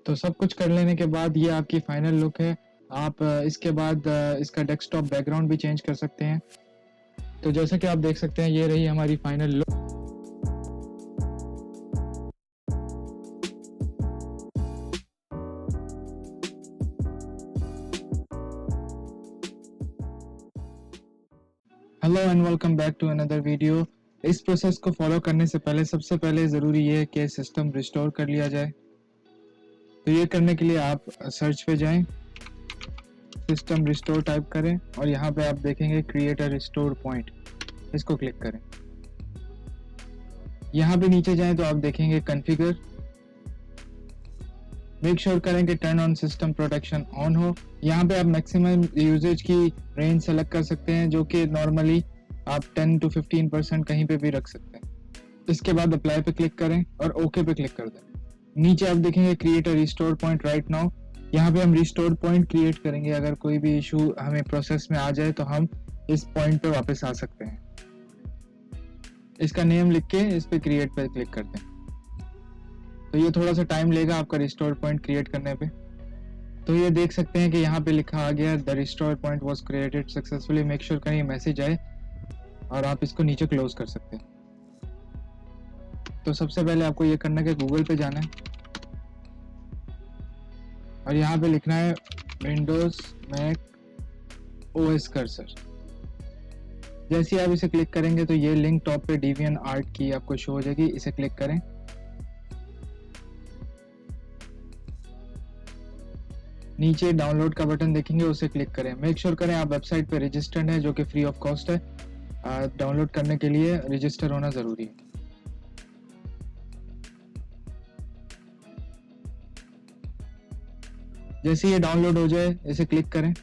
तो सब कुछ कर लेने के बाद ये आपकी फाइनल लुक है। आप इसके बाद इसका डेस्कटॉप बैकग्राउंड भी चेंज कर सकते हैं। तो जैसा कि आप देख सकते हैं ये रही हमारी final look. Hello and welcome back to another video. इस प्रोसेस को फॉलो करने से पहले सबसे पहले ज़रूरी ये है कि सिस्टम रिस्टोर कर लिया जाए। तो ये करने के लिए आप सर्च पे जाएं, सिस्टम रिस्टोर टाइप करें और यहाँ पे आप देखेंगे क्रिएट अ रिस्टोर पॉइंट, इसको क्लिक करें। यहाँ पे नीचे जाएं तो आप देखेंगे कॉन्फ़िगर। मेक श्योर करें कि turn on system protection on हो। यहाँ पे आप मैक्सिमम यूजेज की रेंज सेलेक्ट कर सकते हैं, जो कि नॉर्मली आप 10 to 15% कहीं पे भी रख सकते हैं। इसके बाद अप्लाई पे क्लिक करें और ओके पे क्लिक कर दें। नीचे आप देखेंगे create a restore point right now. यहाँ पे हम रिस्टोर पॉइंट क्रिएट करेंगे। अगर कोई भी इशू हमें प्रोसेस में आ जाए तो हम इस पॉइंट पे वापस आ सकते हैं। इसका नेम लिख के इस पे क्रिएट पे क्लिक कर दें। तो ये थोड़ा सा टाइम लेगा आपका रिस्टोर पॉइंट क्रिएट करने पे। तो ये देख सकते हैं कि यहाँ पे लिखा आ गया the restore point was created successfully. Make sure करें ये मैसेज आए और आप इसको नीचे क्लोज कर सकते हैं। तो सबसे पहले आपको ये करना है कि गूगल पे जाना है और यहाँ पे लिखना है विंडोज मैक ओएस कर्सर। जैसे ही आप इसे क्लिक करेंगे तो ये लिंक टॉप पे डेवियन आर्ट की आपको शो हो जाएगी, इसे क्लिक करें। नीचे डाउनलोड का बटन देखेंगे, उसे क्लिक करें। मेक श्योर करें आप वेबसाइट पे रजिस्टर्ड है, जो कि फ्री ऑफ कॉस्ट है। डाउनलोड करने के लिए रजिस्टर होना ज़रूरी है। जैसे ये डाउनलोड हो जाए इसे क्लिक करें।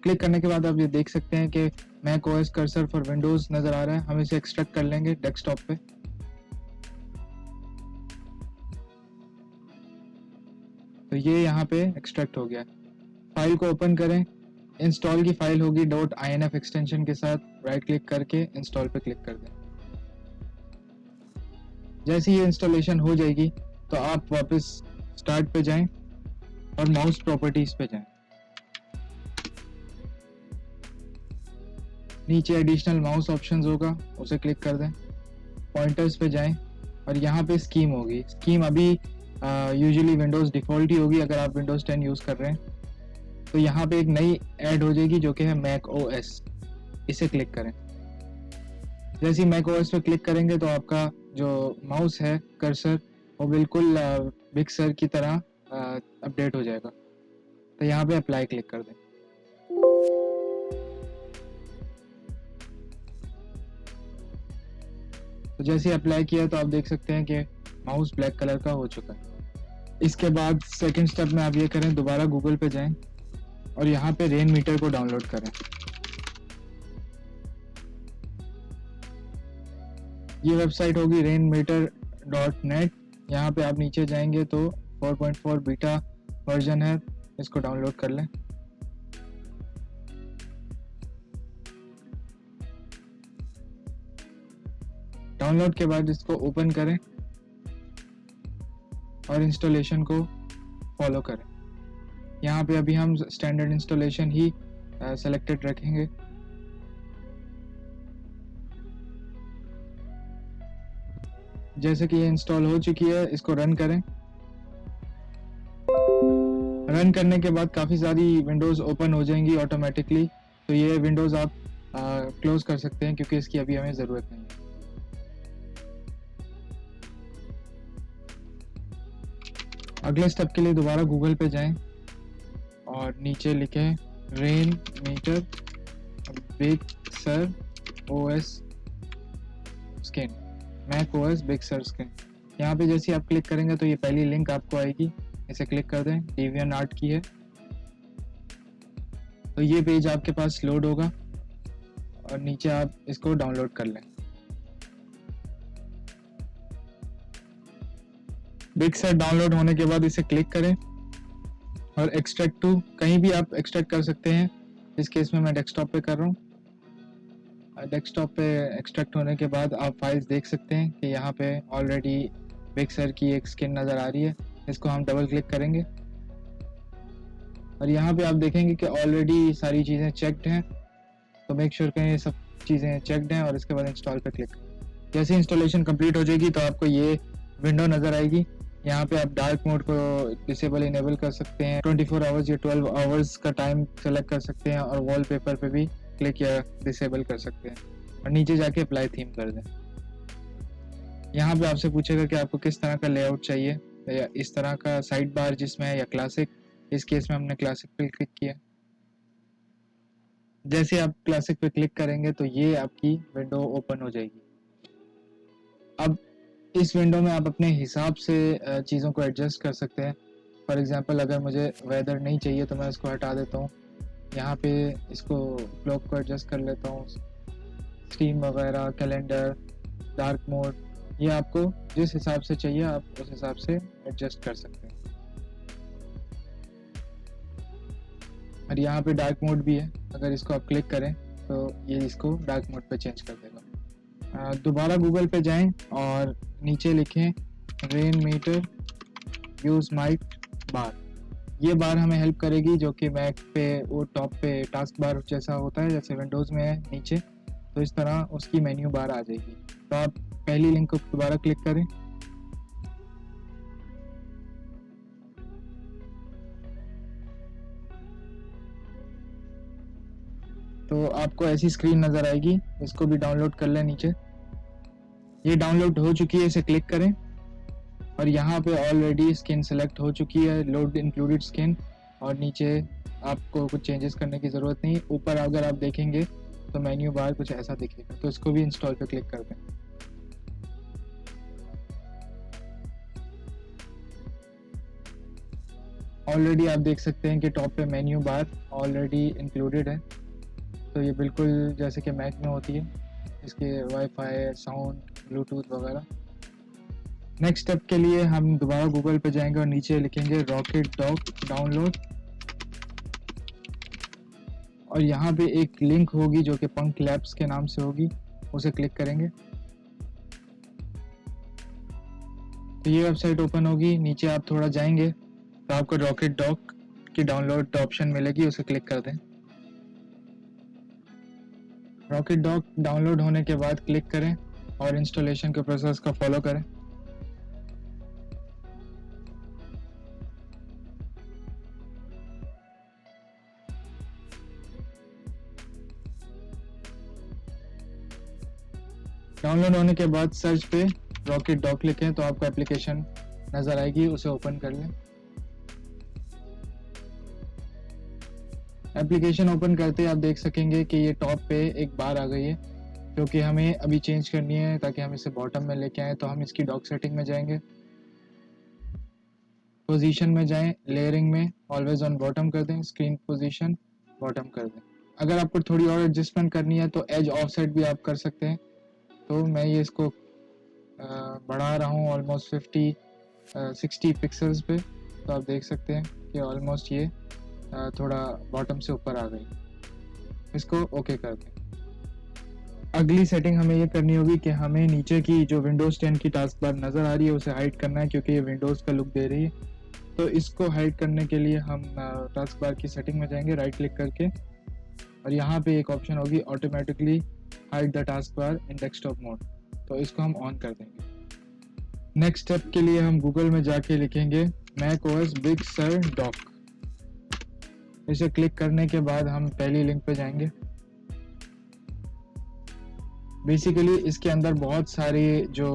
क्लिक करने के बाद आप ये देख सकते हैं कि Mac OS cursor for Windows नज़र आ रहा है। हम इसे एक्सट्रैक्ट कर लेंगे डेस्कटॉप पे। तो ये यहाँ पे एक्सट्रैक्ट हो गया। फाइल को ओपन करें। इंस्टॉल की फाइल होगी .inf एक्सटेंशन के साथ। राइट क्लिक करके इंस्टॉल पे क्लिक कर दें। जैसे ये इंस्टॉलेशन हो जाएगी तो आप वापस स्टार्ट पे जाएं और माउस प्रॉपर्टीज पे जाएं। नीचे एडिशनल माउस ऑप्शंस होगा, उसे क्लिक कर दें। पॉइंटर्स पे जाएं और यहाँ पे स्कीम होगी। स्कीम अभी यूजुअली विंडोज़ डिफ़ॉल्ट ही होगी अगर आप विंडोज़ 10 यूज़ कर रहे हैं। तो यहाँ पे एक नई ऐड हो जाएगी जो कि है मैक ओएस, इसे क्लिक करें। जैसे ही मैक ओएस पे क्लिक करेंगे तो आपका जो माउस है कर्सर वो बिल्कुल बिग सर की तरह अपडेट हो जाएगा। तो यहाँ पे अप्लाई क्लिक कर दें। तो जैसे ही अप्लाई किया तो आप देख सकते हैं कि माउस ब्लैक कलर का हो चुका है। इसके बाद सेकंड स्टेप में आप ये करें, दोबारा गूगल पे जाएं और यहाँ पे रेन मीटर को डाउनलोड करें। ये वेबसाइट होगी rainmeter.net। यहाँ पे आप नीचे जाएंगे तो 4.4 बीटा वर्जन है, इसको डाउनलोड कर लें। डाउनलोड के बाद इसको ओपन करें और इंस्टॉलेशन को फॉलो करें। यहाँ पे अभी हम स्टैंडर्ड इंस्टॉलेशन ही सेलेक्टेड रखेंगे। जैसे कि ये इंस्टॉल हो चुकी है, इसको रन करें। रन करने के बाद काफ़ी सारी विंडोज़ ओपन हो जाएंगी ऑटोमेटिकली। तो ये विंडोज़ आप क्लोज कर सकते हैं क्योंकि इसकी अभी हमें ज़रूरत नहीं है। अगले स्टेप के लिए दोबारा गूगल पे जाएं और नीचे लिखें Rainmeter Big Sur OS skin, Mac OS Big Sur skin. यहाँ पे जैसे आप क्लिक करेंगे तो ये पहली लिंक आपको आएगी, इसे क्लिक कर दें। डेवियन आर्ट की है। तो ये पेज आपके पास लोड होगा और नीचे आप इसको डाउनलोड कर लें। बिग सर डाउनलोड होने के बाद इसे क्लिक करें और एक्सट्रैक्ट टू, कहीं भी आप एक्सट्रैक्ट कर सकते हैं। इस केस में मैं डेस्कटॉप पे कर रहा हूँ। डेस्कटॉप पे एक्सट्रैक्ट होने के बाद आप फाइल्स देख सकते हैं कि यहाँ पे ऑलरेडी बिग सर की एक स्किन नज़र आ रही है। इसको हम डबल क्लिक करेंगे और यहाँ पे आप देखेंगे कि ऑलरेडी सारी चीज़ें चेक्ड हैं, तो मेक श्योर करें ये सब चीज़ें चेक्ड हैं और इसके बाद इंस्टॉल पे क्लिक करें। जैसे इंस्टॉलेशन कंप्लीट हो जाएगी तो आपको ये विंडो नज़र आएगी। यहाँ पे आप डार्क मोड को डिसेबल इनेबल कर सकते हैं, 24 आवर्स या 12 आवर्स का टाइम सेलेक्ट कर सकते हैं और वॉलपेपर पे भी क्लिक या डिसेबल कर सकते हैं और नीचे जाके अप्लाई थीम कर दें। यहाँ पे आपसे पूछेगा कि आपको किस तरह का लेआउट चाहिए, या इस तरह का साइड बार जिसमें है या क्लासिक। इस केस में हमने क्लासिक पे क्लिक किया। जैसे आप क्लासिक पे क्लिक करेंगे तो ये आपकी विंडो ओपन हो जाएगी। अब इस विंडो में आप अपने हिसाब से चीज़ों को एडजस्ट कर सकते हैं। फॉर एग्जांपल अगर मुझे वेदर नहीं चाहिए तो मैं इसको हटा देता हूँ, यहाँ पे इसको क्लॉक को एडजस्ट कर लेता हूँ, स्टीम वगैरह, कैलेंडर, डार्क मोड, ये आपको जिस हिसाब से चाहिए आप उस हिसाब से एडजस्ट कर सकते हैं। और यहाँ पे डार्क मोड भी है, अगर इसको आप क्लिक करें तो ये इसको डार्क मोड पे चेंज कर देगा। दोबारा गूगल पे जाएं और नीचे लिखें रेन मीटर यूज माइक बार। ये बार हमें हेल्प करेगी, जो कि मैक पे वो टॉप पे टास्क बार जैसा होता है जैसे विंडोज़ में है नीचे, तो इस तरह उसकी मेन्यू बार आ जाएगी। तो आप पहली लिंक को दोबारा क्लिक करें, तो आपको ऐसी स्क्रीन नज़र आएगी। इसको भी डाउनलोड कर लें नीचे। ये डाउनलोड हो चुकी है, इसे क्लिक करें और यहाँ पे ऑलरेडी स्किन सेलेक्ट हो चुकी है, लोड इंक्लूडेड स्किन, और नीचे आपको कुछ चेंजेस करने की ज़रूरत नहीं। ऊपर अगर आप देखेंगे तो मेन्यू बार कुछ ऐसा दिखेगा, तो इसको भी इंस्टॉल पे क्लिक कर दें। ऑलरेडी आप देख सकते हैं कि टॉप पे मेन्यू बार ऑलरेडी इंक्लूडेड है, तो ये बिल्कुल जैसे कि मैक में होती है, इसके वाईफाई, साउंड, ब्लूटूथ वगैरह। नेक्स्ट स्टेप के लिए हम दोबारा गूगल पे जाएंगे और नीचे लिखेंगे रॉकेट डॉक डाउनलोड, और यहाँ पे एक लिंक होगी जो कि पंख लैब्स के नाम से होगी, उसे क्लिक करेंगे तो ये वेबसाइट ओपन होगी। नीचे आप थोड़ा जाएंगे तो आपको रॉकेट डॉक की डाउनलोड ऑप्शन मिलेगी, उसे क्लिक कर दें। रॉकेट डॉक डाउनलोड होने के बाद क्लिक करें और इंस्टॉलेशन के प्रोसेस को फॉलो करें। डाउनलोड होने के बाद सर्च पे रॉकेट डॉक लिखें तो आपको एप्लीकेशन नज़र आएगी, उसे ओपन कर लें। एप्लीकेशन ओपन करते ही आप देख सकेंगे कि ये टॉप पे एक बार आ गई है, जो कि हमें अभी चेंज करनी है ताकि हम इसे बॉटम में लेके आएँ। तो हम इसकी डॉक सेटिंग में जाएंगे, पोजीशन में जाएं, लेयरिंग में ऑलवेज ऑन बॉटम कर दें, स्क्रीन पोजीशन बॉटम कर दें। अगर आपको थोड़ी और एडजस्टमेंट करनी है तो एज ऑफसेट भी आप कर सकते हैं। तो मैं ये इसको बढ़ा रहा हूँ ऑलमोस्ट 60 पिक्सल्स पे, तो आप देख सकते हैं कि ऑलमोस्ट ये थोड़ा बॉटम से ऊपर आ गई। इसको ओके कर दें। अगली सेटिंग हमें ये करनी होगी कि हमें नीचे की जो विंडोज़ 10 की टास्क बार नज़र आ रही है उसे हाइड करना है, क्योंकि ये विंडोज़ का लुक दे रही है। तो इसको हाइड करने के लिए हम टास्क बार की सेटिंग में जाएंगे राइट क्लिक करके, और यहाँ पे एक ऑप्शन होगी automatically hide the task bar in desktop mode, तो इसको हम ऑन कर देंगे। नेक्स्ट स्टेप के लिए हम गूगल में जाके लिखेंगे Mac OS Big Sur dock. इसे क्लिक करने के बाद हम पहली लिंक पे जाएंगे। बेसिकली इसके अंदर बहुत सारे जो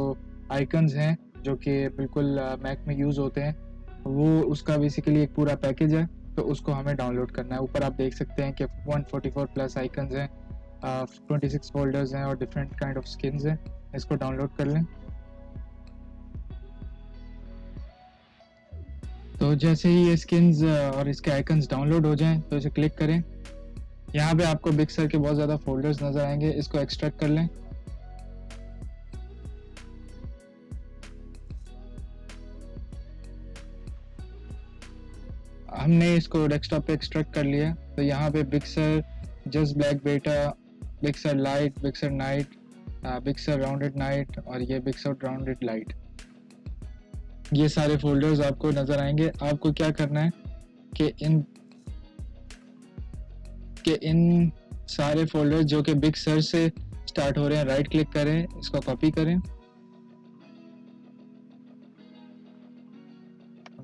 आइकन्स हैं जो कि बिल्कुल मैक में यूज़ होते हैं, वो उसका बेसिकली एक पूरा पैकेज है, तो उसको हमें डाउनलोड करना है। ऊपर आप देख सकते हैं कि 144 प्लस आइकन्स हैं, 26 फोल्डर्स हैं और डिफरेंट काइंड ऑफ स्किन्स हैं। इसको डाउनलोड कर लें। तो जैसे ही ये स्किन्स और इसके आइकन्स डाउनलोड हो जाएं तो इसे क्लिक करें। यहाँ पे आपको बिग सर के बहुत ज़्यादा फोल्डर्स नज़र आएंगे, इसको एक्सट्रैक्ट कर लें। हमने इसको डेस्कटॉप पे एक्सट्रैक्ट कर लिया। तो यहाँ पे बिग सर जस्ट ब्लैक बेटा, big sir light, big sir night, big sir rounded night और ये बिग सर राउंडेड लाइट, ये सारे फोल्डर्स आपको नज़र आएंगे। आपको क्या करना है कि इन सारे फोल्डर्स जो कि बिग सर से स्टार्ट हो रहे हैं, राइट क्लिक करें, इसको कॉपी करें,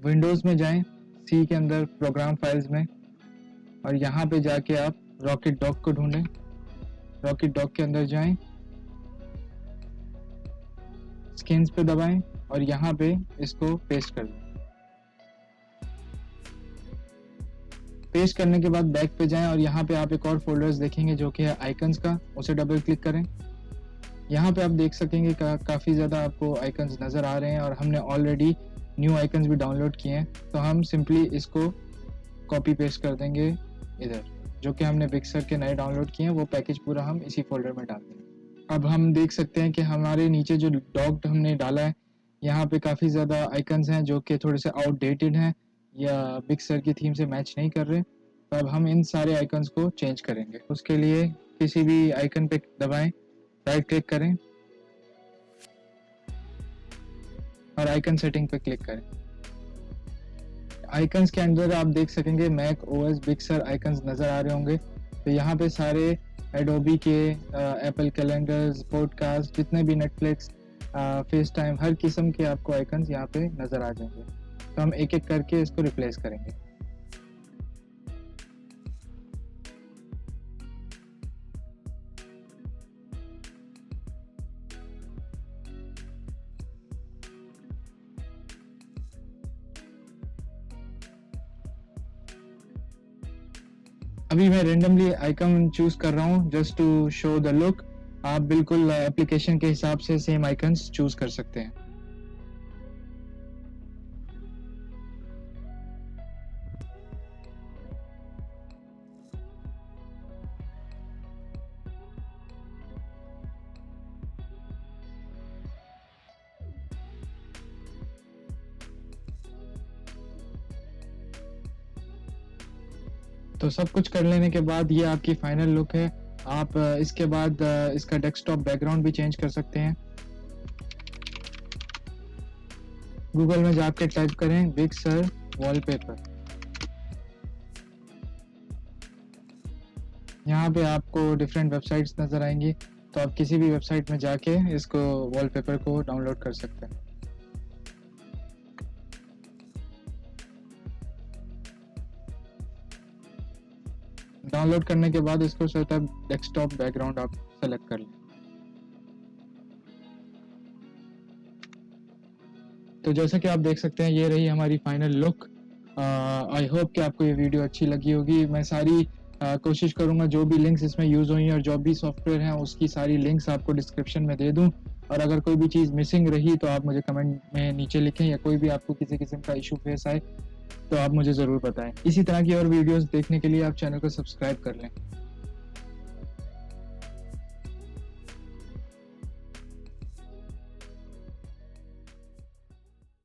विंडोज़ में जाएं, सी के अंदर प्रोग्राम फाइल्स में, और यहाँ पे जाके आप रॉकेट डॉक को ढूंढें। रॉकेट डॉक के अंदर जाएं, स्किन्स पे दबाएं और यहाँ पे इसको पेस्ट कर दें। पेस्ट करने के बाद बैक पे जाएं और यहाँ पे आप एक और फोल्डर्स देखेंगे जो कि है आइकन्स का, उसे डबल क्लिक करें। यहाँ पे आप देख सकेंगे काफ़ी ज़्यादा आपको आइकन्स नज़र आ रहे हैं और हमने ऑलरेडी न्यू आइकन्स भी डाउनलोड किए हैं, तो हम सिंपली इसको कॉपी पेस्ट कर देंगे इधर, जो कि हमने बिग सर के नए डाउनलोड किए हैं, वो पैकेज पूरा हम इसी फोल्डर में डाल देंगे। अब हम देख सकते हैं कि हमारे नीचे जो डॉक हमने डाला है, यहाँ पे काफ़ी ज़्यादा आइकन्स हैं जो कि थोड़े से आउटडेटेड हैं या बिग सर की थीम से मैच नहीं कर रहे। तो अब हम इन सारे आइकन्स को चेंज करेंगे। उसके लिए किसी भी आइकन पे दबाएं, राइट क्लिक करें और आइकन सेटिंग पे क्लिक करें। आइकन्स के अंदर आप देख सकेंगे Mac OS Big Sur icons नज़र आ रहे होंगे। तो यहाँ पे सारे एडोबी के, एप्पल कैलेंडर्स, पॉडकास्ट, जितने भी नेटफ्लिक्स, फेस टाइम, हर किस्म के आपको आइकन्स यहाँ पे नज़र आ जाएंगे। तो हम एक एक करके इसको रिप्लेस करेंगे। अभी मैं रेंडमली आइकन चूज कर रहा हूँ just to show the look. आप बिल्कुल एप्लीकेशन के हिसाब से सेम आइकन्स चूज कर सकते हैं। तो सब कुछ कर लेने के बाद ये आपकी फाइनल लुक है। आप इसके बाद इसका डेस्कटॉप बैकग्राउंड भी चेंज कर सकते हैं। गूगल में जाकर टाइप करें बिग सर वॉलपेपर। यहाँ पे आपको डिफरेंट वेबसाइट्स नज़र आएंगी, तो आप किसी भी वेबसाइट में जाके इसको वॉलपेपर को डाउनलोड कर सकते हैं। डाउनलोड करने के बाद इसको सेटअप डेस्कटॉप बैकग्राउंड आप सेलेक्ट कर लें। तो जैसा कि आप देख सकते हैं ये रही हमारी फाइनल लुक। आई होप कि आपको ये वीडियो अच्छी लगी होगी। मैं सारी कोशिश करूंगा जो भी लिंक्स इसमें यूज़ हुई और जो भी सॉफ्टवेयर हैं उसकी सारी लिंक्स आपको डिस्क्रिप्शन में दे दूं। और अगर कोई भी चीज़ मिसिंग रही तो आप मुझे कमेंट में नीचे लिखें, या कोई भी आपको किसी किस्म का इशू फेस आए तो आप मुझे ज़रूर बताएं। इसी तरह की और वीडियोस देखने के लिए आप चैनल को सब्सक्राइब कर लें।